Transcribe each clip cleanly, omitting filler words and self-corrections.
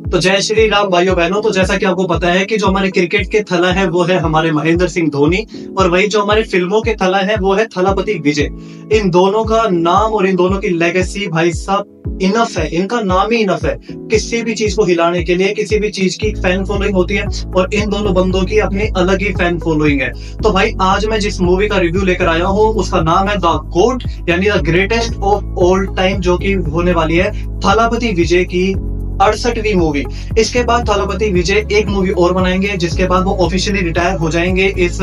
तो जय श्री राम भाइयों बहनों। तो जैसा कि आपको पता है कि जो हमारे क्रिकेट के थला है वो है हमारे महेंद्र सिंह धोनी, और वही जो हमारे फिल्मों के थला है वो है थलापति विजय। इन दोनों का नाम और इन दोनों की लेगेसी भाई साहब इनफ है, इनका नाम ही इनफ है किसी भी चीज को हिलाने के लिए। किसी भी चीज की फैन फॉलोइंग होती है और इन दोनों बंदों की अपनी अलग ही फैन फॉलोइंग है। तो भाई आज मैं जिस मूवी का रिव्यू लेकर आया हूँ उसका नाम है द गोट, यानी the greatest of all time, जो कि होने वाली है थलापति विजय की 68वीं मूवी। इसके बाद थलापति विजय एक मूवी और बनाएंगे जिसके बाद वो ऑफिशियली रिटायर हो जाएंगे इस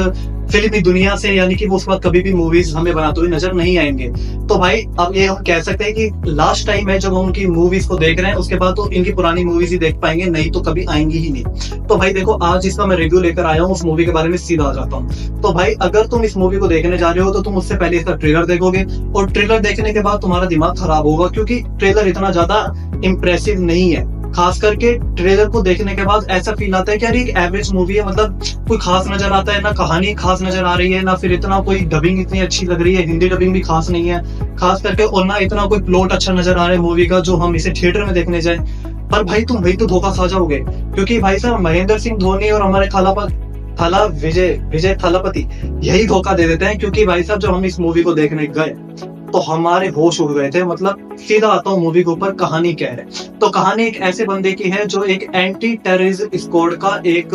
फिल्मी दुनिया से, यानी कि वो उसके बाद कभी भी मूवीज हमें बनाते हुए नजर नहीं आएंगे। तो भाई अब ये हम कह सकते हैं कि लास्ट टाइम है जब हम उनकी मूवीज को देख रहे हैं, उसके बाद तो इनकी पुरानी मूवीज ही देख पाएंगे, नहीं तो कभी आएंगी ही नहीं। तो भाई देखो आज इसका मैं रिव्यू लेकर आया हूँ, उस मूवी के बारे में सीधा आ जाता हूँ। तो भाई अगर तुम इस मूवी को देखने जा रहे हो तो तुम उससे पहले इसका ट्रेलर देखोगे, और ट्रेलर देखने के बाद तुम्हारा दिमाग खराब होगा क्योंकि ट्रेलर इतना ज्यादा इंप्रेसिव नहीं है। खास करके ट्रेलर को देखने के बाद ऐसा फील आता है कि यार एक एवरेज मूवी है, मतलब कोई खास नजर आता है ना, कहानी खास नजर आ रही है ना, फिर इतना कोई डबिंग इतनी अच्छी लग रही है, हिंदी डबिंग भी खास नहीं है खास करके, और ना इतना कोई प्लॉट अच्छा नजर आ रहा है मूवी का जो हम इसे थिएटर में देखने जाए। पर भाई तुम वही तो धोखा खा जाओगे, क्योंकि भाई साहब महेंद्र सिंह धोनी और हमारे थला विजय थलापति यही धोखा दे देते हैं। क्योंकि भाई साहब जब हम इस मूवी को देखने गए तो हमारे होश उड़ गए थे। मतलब सीधा आता हूँ मूवी के ऊपर, कहानी क्या है। तो कहानी एक ऐसे बंदे की है जो एक एंटी टेररिज्म स्क्वाड का एक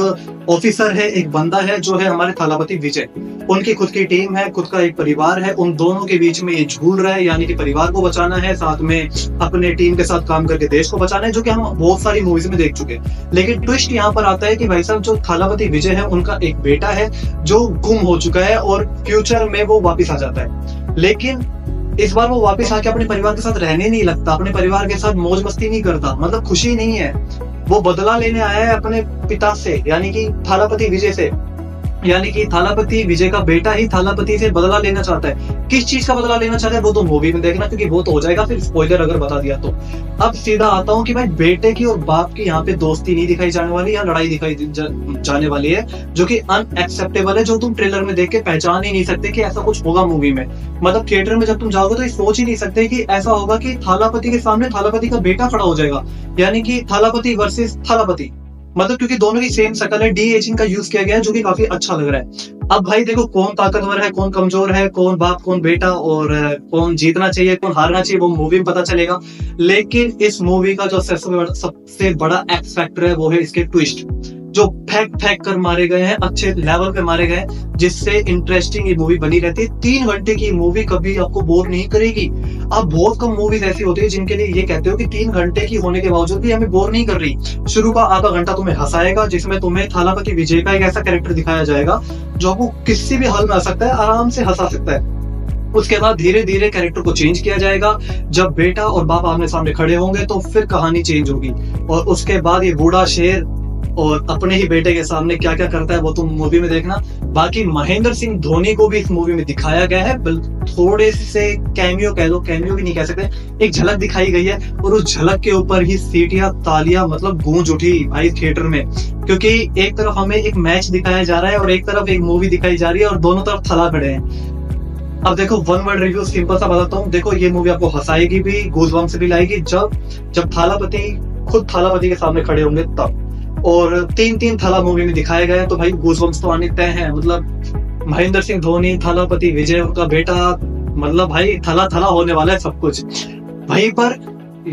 ऑफिसर है, एक बंदा है जो है हमारे थलापति विजय। उनकी खुद की टीम है, खुद का एक परिवार है, उन दोनों के बीच में ये झूल रहा है, यानी कि परिवार को बचाना है, साथ में अपने टीम के साथ काम करके देश को बचाना है, जो कि हम बहुत सारी मूवीज में देख चुके हैं। लेकिन ट्विस्ट यहाँ पर आता है कि भाई साहब जो थलापति विजय है उनका एक बेटा है जो गुम हो चुका है और फ्यूचर में वो वापिस आ जाता है। लेकिन इस बार वो वापस आके अपने परिवार के साथ रहने नहीं लगता, अपने परिवार के साथ मौज मस्ती नहीं करता, मतलब खुशी नहीं है। वो बदला लेने आया है अपने पिता से, यानी कि थलापति विजय से, यानी कि थलापति विजय का बेटा ही थलापति से बदला लेना चाहता है। किस चीज का बदला लेना चाहता है वो तो मूवी में देखना, क्योंकि वो तो हो जाएगा फिर स्पॉइलर अगर बता दिया तो। अब सीधा आता हूँ कि भाई बेटे की और बाप की यहाँ पे दोस्ती नहीं दिखाई जाने वाली, या लड़ाई दिखाई जाने वाली है, जो कि अनएक्सेप्टेबल है, जो तुम ट्रेलर में देख के पहचान ही नहीं सकते कि ऐसा कुछ होगा मूवी में। मतलब थिएटर में जब तुम जाओगे तो ये सोच ही नहीं सकते कि ऐसा होगा कि थलापति के सामने थलापति का बेटा खड़ा हो जाएगा, यानी कि थलापति वर्सेस थलापति। मतलब क्योंकि दोनों की सेम शकल है, डी एजिंग का यूज किया गया है, जो कि काफी अच्छा लग रहा है। अब भाई देखो कौन ताकतवर है, कौन कमजोर है, कौन बाप कौन बेटा, और कौन जीतना चाहिए कौन हारना चाहिए, वो मूवी में पता चलेगा। लेकिन इस मूवी का जो सबसे बड़ा एक्स फैक्टर है वो है इसके ट्विस्ट, जो फेंक कर मारे गए हैं, अच्छे लेवल पे मारे गए, जिससे इंटरेस्टिंग ये मूवी बनी रहती है। 3 घंटे की मूवी कभी आपको बोर नहीं करेगी। अब बहुत कम मूवीज ऐसी होती है जिनके लिए ये कहते हो कि 3 घंटे की होने के बावजूद भी हमें बोर नहीं कर रही। शुरू का आधा घंटा तुम्हें हंसाएगा, जिसमें तुम्हें थलापति विजय का एक ऐसा कैरेक्टर दिखाया जाएगा जो आपको किसी भी हाल में आ सकता है, आराम से हंसा सकता है। उसके बाद धीरे धीरे कैरेक्टर को चेंज किया जाएगा। जब बेटा और बाप आमने सामने खड़े होंगे तो फिर कहानी चेंज होगी, और उसके बाद ये बूढ़ा शेर और अपने ही बेटे के सामने क्या क्या करता है वो तुम मूवी में देखना। बाकी महेंद्र सिंह धोनी को भी इस मूवी में दिखाया गया है, थोड़े से कैमियो कह लो, कैमियो भी नहीं कह सकते, एक झलक दिखाई गई है, और उस झलक के ऊपर ही सीटियां तालियां मतलब गूंज उठी भाई थिएटर में। क्योंकि एक तरफ हमें एक मैच दिखाया जा रहा है और एक तरफ एक मूवी दिखाई जा रही है, और दोनों तरफ थला खड़े हैं। अब देखो 1 वर्ड रिव्यू सिंपल सा बताता हूँ। देखो ये मूवी आपको हंसाएगी भी, गूज़बम्प्स भी लाएगी जब थलापति खुद थलापति के सामने खड़े होंगे तब। और 3 थला मूवी में दिखाया गया है, तो भाई गूज़बम्प्स तो आने तय हैं। मतलब महेंद्र सिंह धोनी, थलापति विजय, उनका बेटा, मतलब भाई थला होने वाला है सब कुछ भाई। पर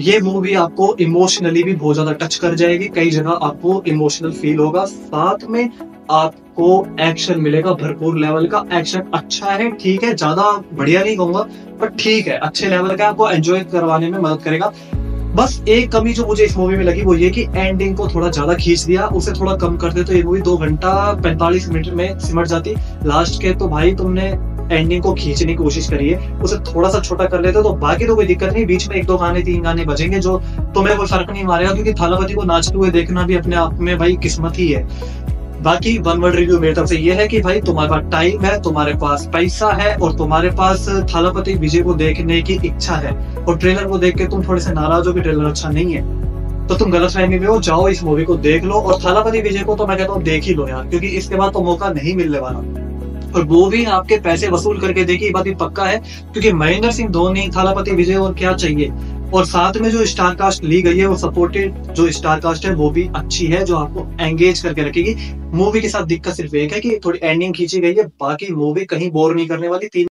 ये मूवी आपको इमोशनली भी बहुत ज्यादा टच कर जाएगी, कई जगह आपको इमोशनल फील होगा, साथ में आपको एक्शन मिलेगा, भरपूर लेवल का एक्शन। अच्छा है, ठीक है, ज्यादा बढ़िया नहीं कहूंगा पर ठीक है, अच्छे लेवल का, आपको एंजॉय करवाने में मदद करेगा। बस एक कमी जो मुझे इस मूवी में लगी वो ये कि एंडिंग को थोड़ा ज्यादा खींच दिया, उसे थोड़ा कम कर दे तो ये मूवी 2 घंटा 45 मिनट में सिमट जाती लास्ट के। तो भाई तुमने एंडिंग को खींचने की कोशिश करी है, उसे थोड़ा सा छोटा कर लेते तो बाकी तो कोई दिक्कत नहीं, बीच में 1-2 गाने 3 गाने बजेंगे जो तुम्हें कोई फर्क नहीं मारेगा, क्योंकि थलापति को नाचते हुए देखना भी अपने आप में भाई किस्मत ही है। बाकी 1 वर्ड रिव्यू मेरी तरफ से ये है कि भाई तुम्हारे पास टाइम है, तुम्हारे पास पैसा है, और तुम्हारे पास थलापति विजय को देखने की इच्छा है, और ट्रेलर को देख के तुम थोड़े से नाराज हो कि ट्रेलर अच्छा नहीं है, तो तुम गलतफहमी में हो, जाओ इस मूवी को देख लो। और थलापति विजय को तो मैं कहता हूँ देख ही लो यार, क्योंकि इसके बाद तो मौका नहीं मिलने वाला। और वो भी आपके पैसे वसूल करके देखिए, बात भी पक्का है, क्योंकि महेंद्र सिंह धोनी, थलापति विजय और क्या चाहिए, और साथ में जो स्टार कास्ट ली गई है वो सपोर्टेड जो स्टार कास्ट है वो भी अच्छी है, जो आपको एंगेज करके रखेगी। मूवी के साथ दिक्कत सिर्फ एक है कि थोड़ी एंडिंग खींची गई है, बाकी मूवी कहीं बोर नहीं करने वाली। 3